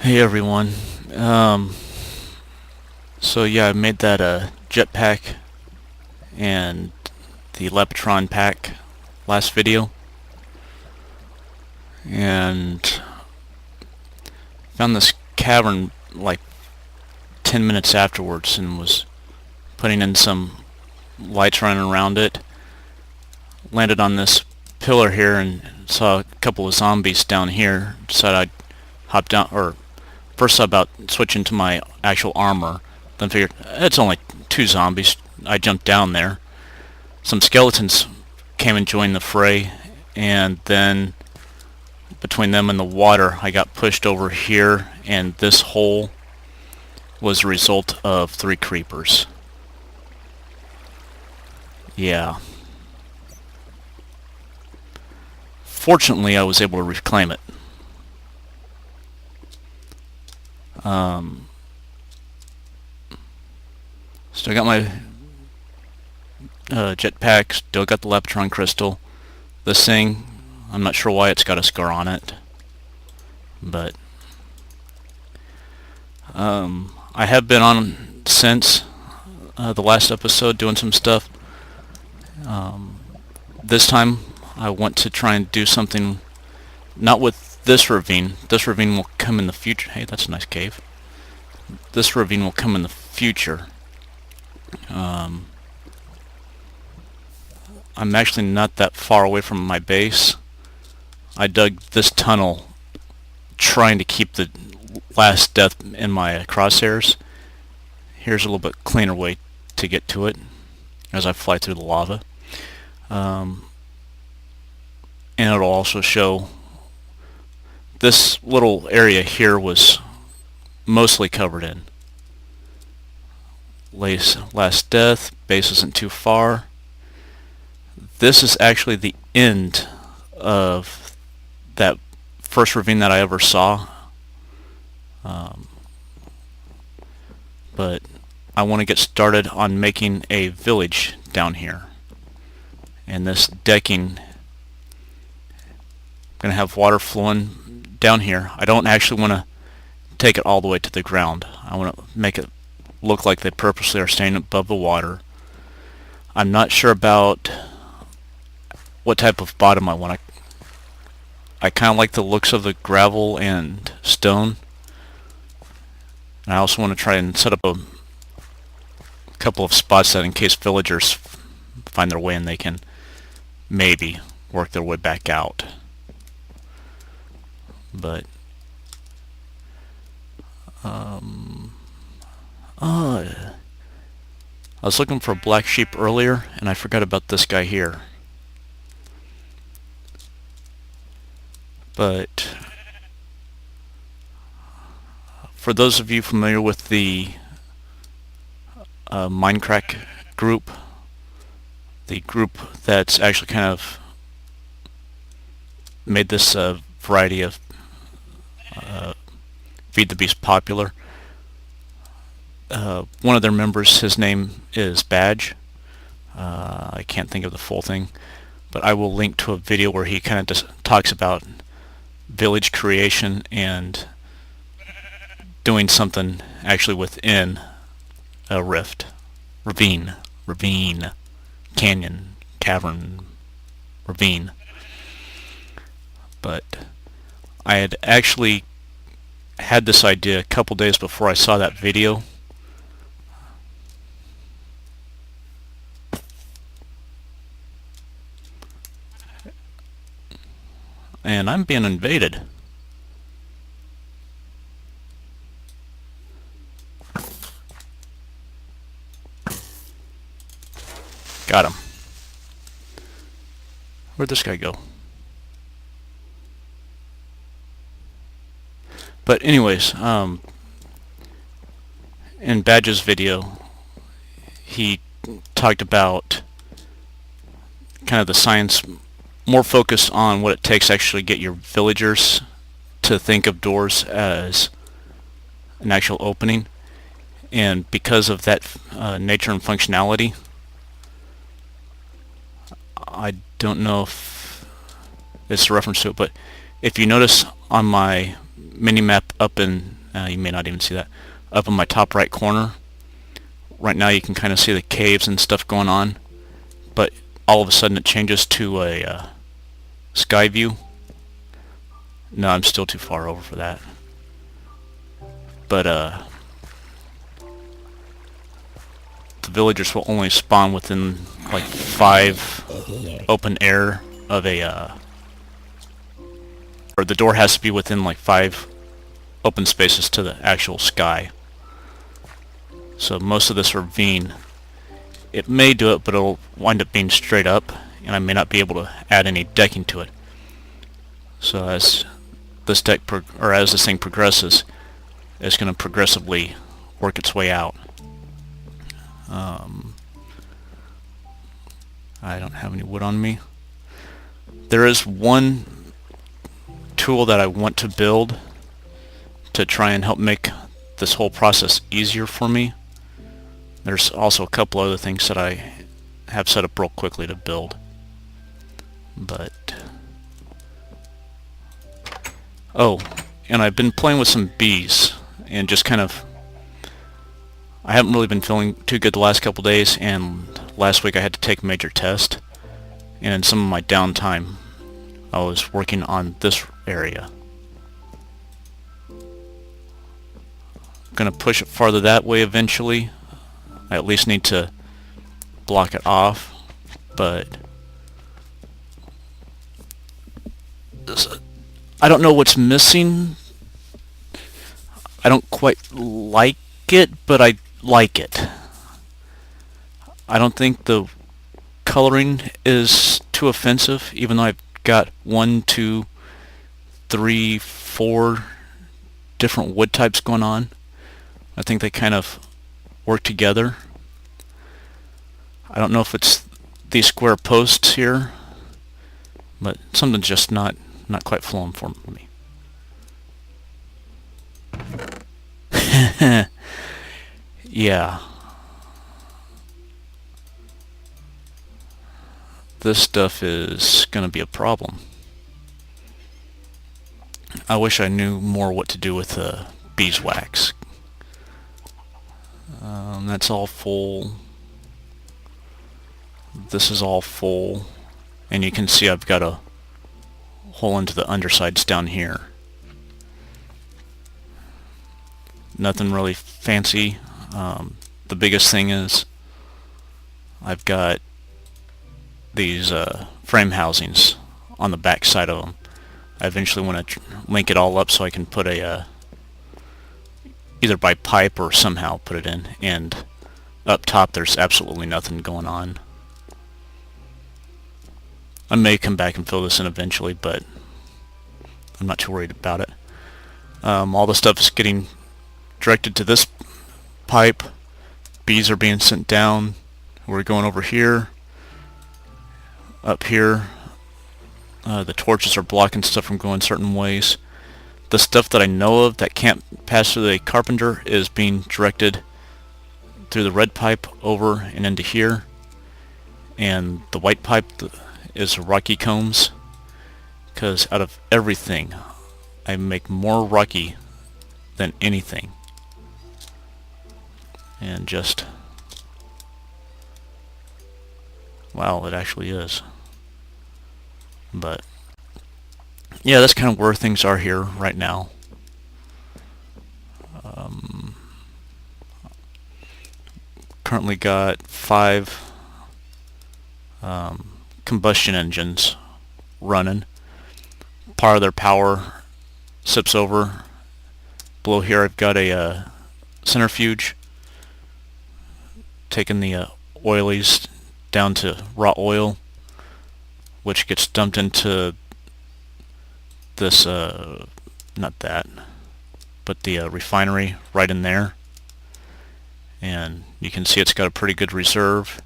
Hey everyone. Um, so yeah, I made that jetpack and the Leptron pack last video, and found this cavern like 10 minutes afterwards and was putting in some lights running around it. Landed on this pillar here and saw a couple of zombies down here. Decided I'd hop down, or first thought about switching to my actual armor. Then figured it's only two zombies. I jumped down there. Some skeletons came and joined the fray, and then between them and the water I got pushed over here, and this hole was a result of 3 creepers. Yeah. Fortunately I was able to reclaim it. Still got my jetpack, still got the Leptron crystal. This thing, I'm not sure why it's got a scar on it, but I have been on since the last episode doing some stuff. This time I want to try and do something not with this ravine. This ravine will come in the future. Hey, that's a nice cave. This ravine will come in the future. I'm actually not that far away from my base. I dug this tunnel trying to keep the last death in my crosshairs. Here's a little bit cleaner way to get to it as I fly through the lava. And it'll also show this little area here was mostly covered in. Last death, base isn't too far. This is actually the end of that first ravine that I ever saw. But I want to get started on making a village down here. And this decking, I'm going to have water flowing down here. I don't actually want to take it all the way to the ground. I want to make it look like they purposely are staying above the water. I'm not sure about what type of bottom I want. I kind of like the looks of the gravel and stone. And I also want to try and set up a couple of spots that in case villagers find their way in, they can maybe work their way back out. But I was looking for a black sheep earlier and I forgot about this guy here. But for those of you familiar with the Minecraft group, the group that's actually kind of made this variety of Feed the Beast popular, one of their members, his name is Badge. I can't think of the full thing, but I will link to a video where he kind of just talks about village creation and doing something actually within a ravine, canyon, cavern, ravine. But I had actually had this idea a couple days before I saw that video. And I'm being invaded. Got him. Where'd this guy go? But anyways, in Badge's video, he talked about kind of the science, more focused on what it takes to actually get your villagers to think of doors as an actual opening. And because of that nature and functionality, I don't know if it's a reference to it, but if you notice on my mini-map up in You may not even see that. Up in my top right corner, right now you can kind of see the caves and stuff going on, but all of a sudden it changes to a sky view. No, I'm still too far over for that. But the villagers will only spawn within like 5 open air of a or the door has to be within like 5 open spaces to the actual sky. So most of this ravine, it may do it, but it'll wind up being straight up, and I may not be able to add any decking to it. So as this as this thing progresses, it's going to progressively work its way out. I don't have any wood on me. There is one tool that I want to build to try and help make this whole process easier for me. There's also a couple other things that I have set up real quickly to build. But oh, and I've been playing with some bees and just kind of, I haven't really been feeling too good the last couple days, and last week I had to take a major test, and in some of my downtime I was working on this area. I'm gonna push it farther that way eventually. I at least need to block it off, but I don't know what's missing. I don't quite like it, but I like it. I don't think the coloring is too offensive, even though I've got 1, 2, 3, 4 different wood types going on. I think they kind of work together. I don't know if it's these square posts here, but something's just not quite flowing for me. Yeah. This stuff is gonna be a problem. I wish I knew more what to do with beeswax. That's all full. This is all full, and you can see I've got a hole into the undersides down here. Nothing really fancy. The biggest thing is I've got these frame housings on the back side of them. I eventually want to link it all up so I can put a either by pipe or somehow put it in, and up top there's absolutely nothing going on. I may come back and fill this in eventually, but I'm not too worried about it. All the stuff is getting directed to this pipe. Bees are being sent down. We're going over here. Up here, the torches are blocking stuff from going certain ways. The stuff that I know of that can't pass through the carpenter is being directed through the red pipe over and into here, and the white pipe is rocky combs, because out of everything I make more rocky than anything, and just wow, it actually is. But yeah, that's kind of where things are here right now. Currently got 5 combustion engines running. Part of their power sips over. Below here I've got a centrifuge taking the oilies down to raw oil, which gets dumped into this, not that, but the refinery right in there. And you can see it's got a pretty good reserve.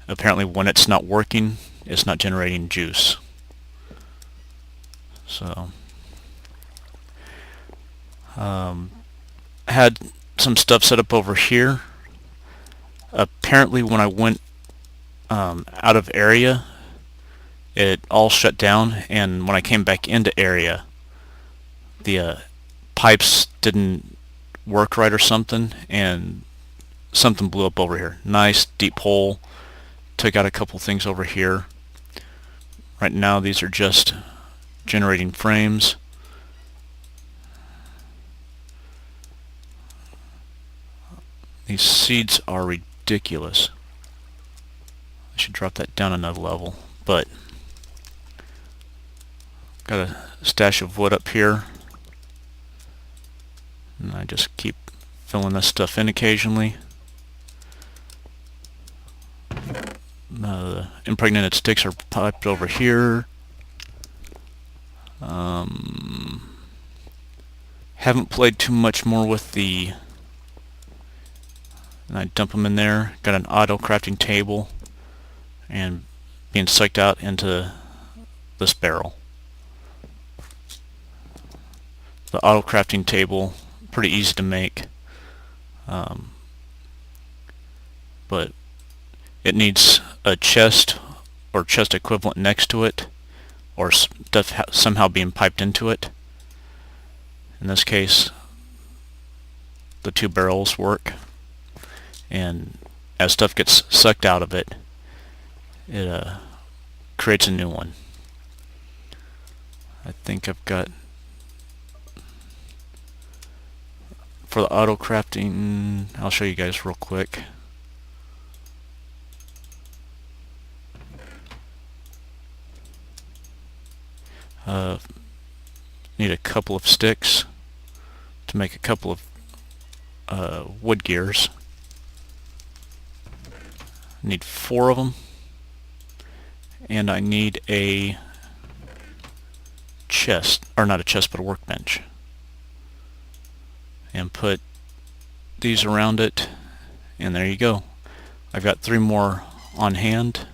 Apparently when it's not working, it's not generating juice. So had some stuff set up over here. Apparently when I went out of area, it all shut down, and when I came back into area, the pipes didn't work right or something, and something blew up over here. Nice deep hole. Took out a couple things over here. Right now these are just generating frames. These seeds are ridiculous. I should drop that down another level, but got a stash of wood up here, and I just keep filling this stuff in occasionally. The impregnated sticks are piped over here. Haven't played too much more with the, and I dump them in there. Got an auto crafting table and being sucked out into this barrel. The auto crafting table, pretty easy to make, but it needs a chest or chest equivalent next to it, or stuff somehow being piped into it. In this case, the two barrels work, and as stuff gets sucked out of it, it creates a new one. I think I've got, for the auto crafting, I'll show you guys real quick. Need a couple of sticks to make a couple of wood gears. Need 4 of them, and I need a chest, or not a chest, but a workbench, and put these around it, and there you go. I've got 3 more on hand.